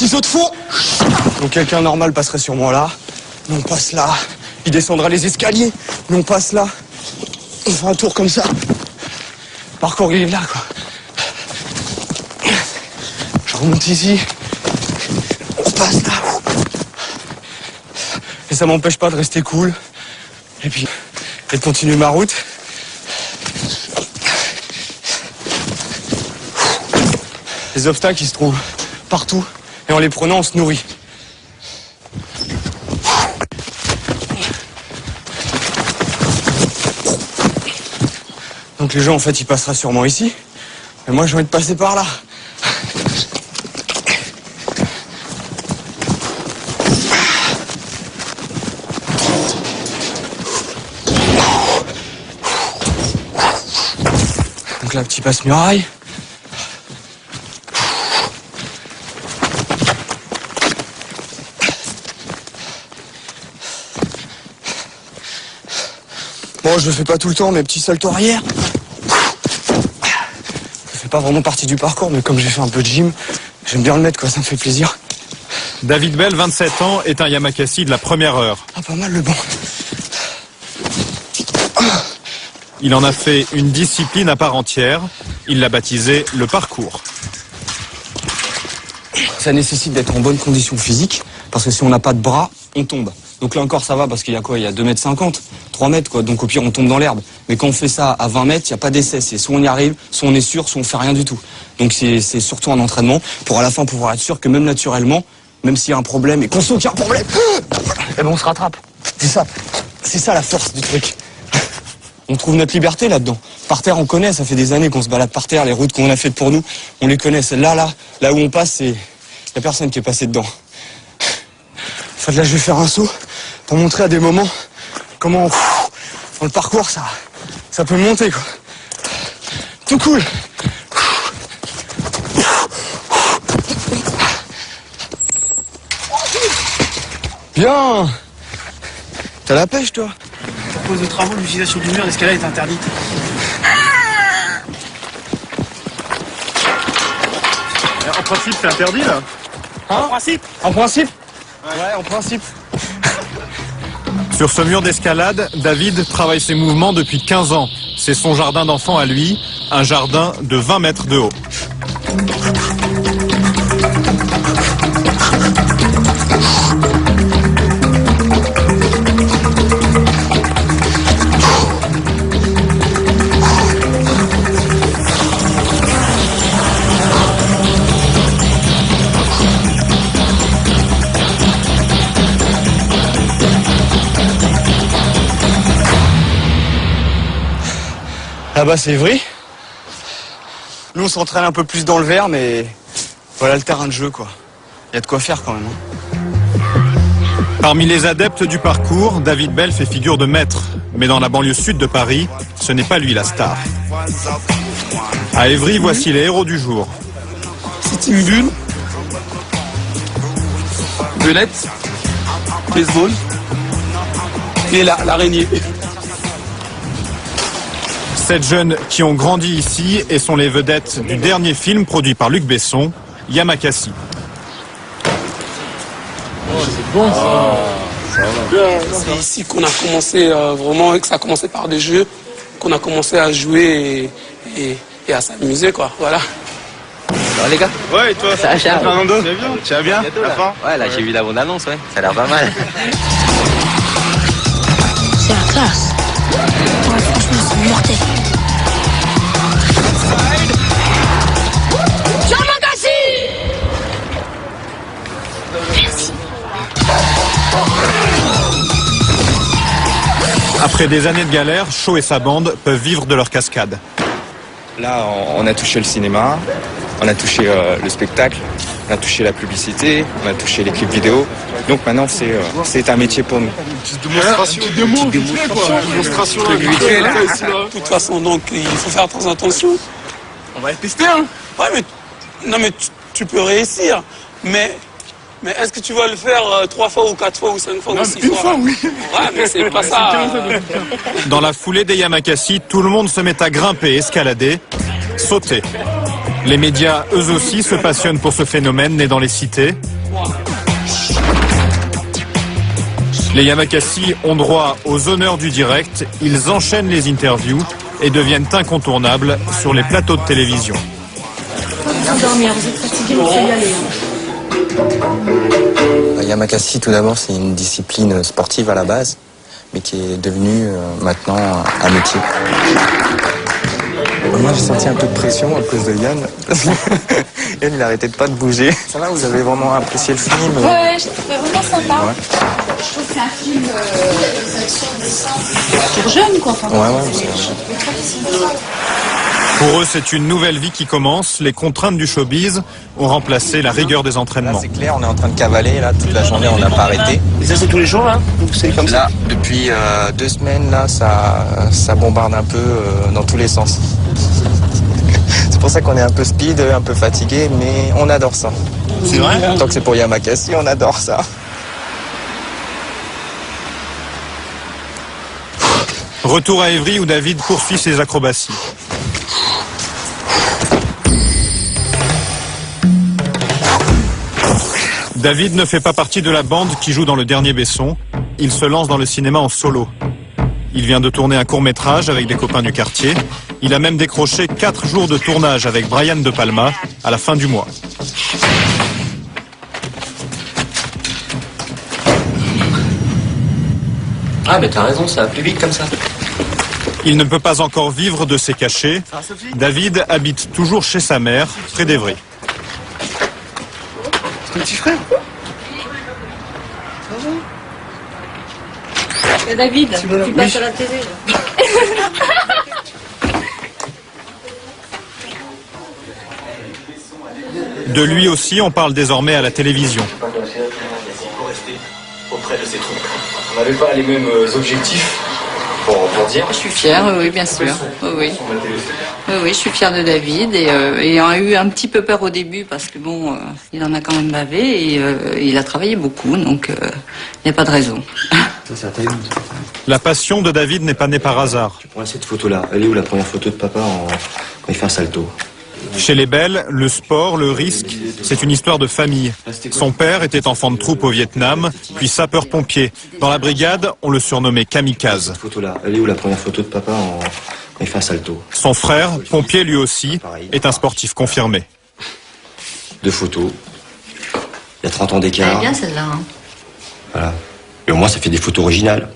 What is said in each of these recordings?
Vous autres faux. Donc quelqu'un normal passerait sûrement là. Nous on passe là. Il descendra les escaliers. Nous on passe là. On fait un tour comme ça. Le parcours il est là quoi. Je remonte ici. On passe là. Et ça m'empêche pas de rester cool. Et puis, et de continuer ma route. Les obstacles, ils se trouvent partout. Et en les prenant, on se nourrit. Donc les gens, en fait, ils passeraient sûrement ici. Mais moi, j'ai envie de passer par là. Donc là, petit passe-muraille. Bon, je le fais pas tout le temps, mes petits saltos arrière. Ça fait pas vraiment partie du parcours, mais comme j'ai fait un peu de gym, j'aime bien le mettre, quoi, ça me fait plaisir. David Bell, 27 ans, est un Yamakasi de la première heure. Ah, pas mal le banc. Il en a fait une discipline à part entière. Il l'a baptisé le parcours. Ça nécessite d'être en bonne condition physique, parce que si on n'a pas de bras, on tombe. Donc là encore ça va, parce qu'il y a quoi? Il y a 2,50 m, 3 mètres quoi, donc au pire on tombe dans l'herbe. Mais quand on fait ça à 20 mètres, il n'y a pas d'essai, c'est soit on y arrive, soit on est sûr, soit on fait rien du tout. Donc c'est surtout un entraînement, pour à la fin pouvoir être sûr que même naturellement, même s'il y a un problème, et qu'on sent qu'il y a un problème, eh ben on se rattrape. C'est ça la force du truc. On trouve notre liberté là-dedans. Par terre, on connaît, ça fait des années qu'on se balade par terre, les routes qu'on a faites pour nous, on les connaît. Celle-là, là où on passe, c'est... Il n'y a personne qui est passé dedans. En fait, là, je vais faire un saut pour montrer à des moments comment, dans le parcours, ça peut monter, quoi. Tout cool. Bien. T'as la pêche, toi? À cause de travaux, l'utilisation du mur d'escalade est interdite. En principe, c'est interdit, là? Hein? En principe? Ouais, en principe. Sur ce mur d'escalade, David travaille ses mouvements depuis 15 ans. C'est son jardin d'enfant à lui, un jardin de 20 mètres de haut. Là-bas, c'est Évry. Nous, on s'entraîne un peu plus dans le vert, mais voilà le terrain de jeu, quoi. Il y a de quoi faire quand même. Parmi les adeptes du parcours, David Bell fait figure de maître. Mais dans la banlieue sud de Paris, ce n'est pas lui la star. À Évry, voici les héros du jour. C'est une bulle, belette, baseball et l'araignée. 7 jeunes qui ont grandi ici et sont les vedettes du dernier film produit par Luc Besson, Yamakasi. C'est bon ça. C'est ici qu'on a commencé vraiment, que ça a commencé par des jeux, qu'on a commencé à jouer et à s'amuser quoi, voilà. Ça va les gars? Ouais, et toi? Ça va, Charles? Fernando? Tu vas bien? Bientôt, là. Ouais, là j'ai vu la bande-annonce, ouais. Ça a l'air pas mal. C'est la classe. Ouais, franchement, c'est mortel. Merci. Après des années de galère, Shaw et sa bande peuvent vivre de leur cascade. Là, on a touché le cinéma, on a touché le spectacle, on a touché la publicité, on a touché les clips vidéo. Donc maintenant, c'est un métier pour nous. Démonstration. De toute façon, donc, il faut faire très attention. On va tester, hein. Ouais, mais... Non, mais tu peux réussir. Mais est-ce que tu vas le faire 3 fois ou 4 fois ou 5 fois ou 6 fois? Une fois, oui. Ouais, mais c'est pas ça. Dans la foulée des Yamakasi, tout le monde se met à grimper, escalader, sauter. Les médias, eux aussi, se passionnent pour ce phénomène né dans les cités. Les Yamakasi ont droit aux honneurs du direct, ils enchaînent les interviews et deviennent incontournables sur les plateaux de télévision. Vous dormir, vous êtes fatigué, il faut y aller. Yamakasi, tout d'abord, c'est une discipline sportive à la base, mais qui est devenue maintenant un métier. Moi, j'ai senti un peu de pression à cause de Yann. Yann, il arrêtait pas de bouger. Ça va, vous avez vraiment apprécié le film? Ouais, j'ai trouvé vraiment sympa. Ouais. Je trouve que c'est un film pour jeunes, quoi. Enfin, Ouais, c'est vrai. Pour eux, c'est une nouvelle vie qui commence. Les contraintes du showbiz ont remplacé la rigueur des Là, entraînements. c'est clair, on est en train de cavaler, là, toute la journée, on n'a pas arrêté. Et ça, c'est tous les jours, là? Donc c'est comme ça? Là, depuis 2 semaines, là, ça bombarde un peu dans tous les sens. C'est pour ça qu'on est un peu speed, un peu fatigué, mais on adore ça. C'est vrai? Tant que c'est pour Yamakasi, on adore ça. Retour à Évry où David poursuit ses acrobaties. David ne fait pas partie de la bande qui joue dans Le Dernier Besson. Il se lance dans le cinéma en solo. Il vient de tourner un court-métrage avec des copains du quartier. Il a même décroché 4 jours de tournage avec Brian De Palma à la fin du mois. Ah, mais t'as raison, ça va plus vite comme ça. Il ne peut pas encore vivre de ses cachets. David habite toujours chez sa mère, près d'Évry. C'est ton petit frère? David, tu passes à la télé. De lui aussi, on parle désormais à la télévision. Auprès de ces troupes. On n'avait pas les mêmes objectifs pour dire. Je suis fière, oui, bien sûr. Oui. Oui, je suis fière de David et on a eu un petit peu peur au début parce que bon, il en a quand même bavé et il a travaillé beaucoup, donc il n'y a pas de raison. La passion de David n'est pas née par hasard. Tu prends cette photo-là. Elle est où la première photo de papa quand il fait un salto? Chez les Belles, le sport, le risque, c'est une histoire de famille. Son père était enfant de troupe au Vietnam, puis sapeur-pompier. Dans la brigade, on le surnommait Kamikaze. Cette photo-là. Elle est où la première photo de papa quand il fait un salto? Son frère, pompier lui aussi, est un sportif confirmé. 2 photos. Il y a 30 ans Elle d'écart. est bien celle-là. Hein. Voilà. Et au moins, ça fait des photos originales.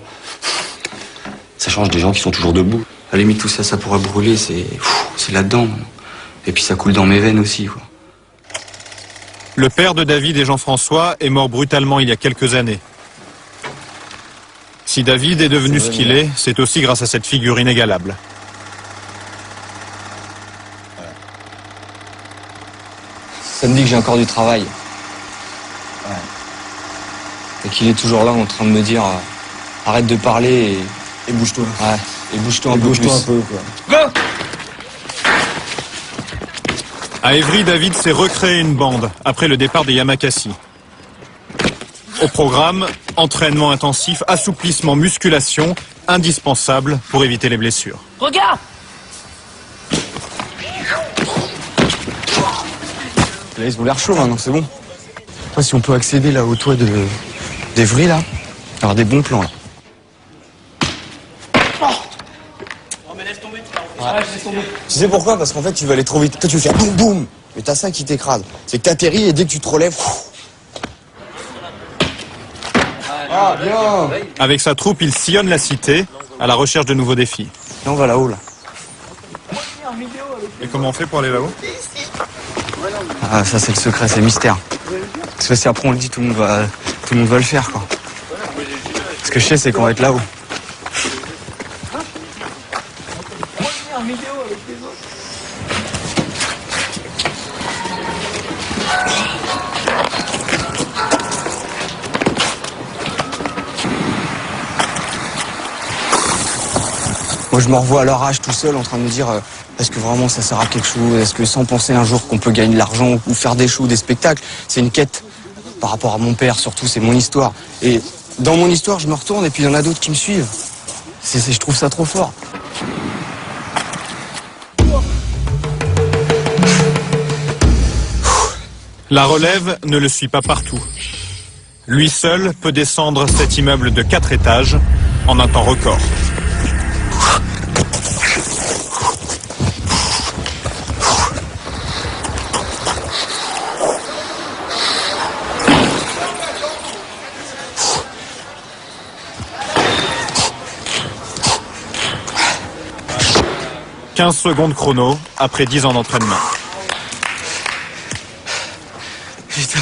Ça change des gens qui sont toujours debout. À la limite, tout ça, ça pourra brûler, c'est là-dedans. Et puis ça coule dans mes veines aussi, quoi. Le père de David et Jean-François est mort brutalement il y a quelques années. Si David est devenu ce qu'il est, c'est aussi grâce à cette figure inégalable. Ça me dit que j'ai encore du travail. Ouais. Et qu'il est toujours là en train de me dire arrête de parler et bouge-toi. Ouais. Et bouge-toi un peu plus. Go! À Évry, David s'est recréé une bande après le départ des Yamakasi. Au programme, entraînement intensif, assouplissement, musculation, indispensable pour éviter les blessures. Regarde! Là, ils ont l'air chaud maintenant, c'est bon. Après, si on peut accéder là au toit d'Évry, là, avoir des bons plans là. Tu sais pourquoi? Parce qu'en fait, tu vas aller trop vite. Toi, tu vas faire boum boum. Mais t'as ça qui t'écrase. C'est que t'atterris et dès que tu te relèves. Ah, bien! Avec sa troupe, il sillonne la cité à la recherche de nouveaux défis. Et on va là-haut, là. Et comment on fait pour aller là-haut? Ah, ça, c'est le secret, c'est le mystère. Parce que si après on le dit, tout le monde va le faire, quoi. Ce que je sais, c'est qu'on va être là-haut. Moi, je me revois à leur âge tout seul en train de me dire est-ce que vraiment ça sert à quelque chose? Est-ce que sans penser un jour qu'on peut gagner de l'argent ou faire des shows, des spectacles? C'est une quête par rapport à mon père, surtout, c'est mon histoire. Et dans mon histoire, je me retourne et puis il y en a d'autres qui me suivent. Je trouve ça trop fort. La relève ne le suit pas partout. Lui seul peut descendre cet immeuble de 4 étages en un temps record. « 15 secondes chrono après 10 ans d'entraînement. » Putain,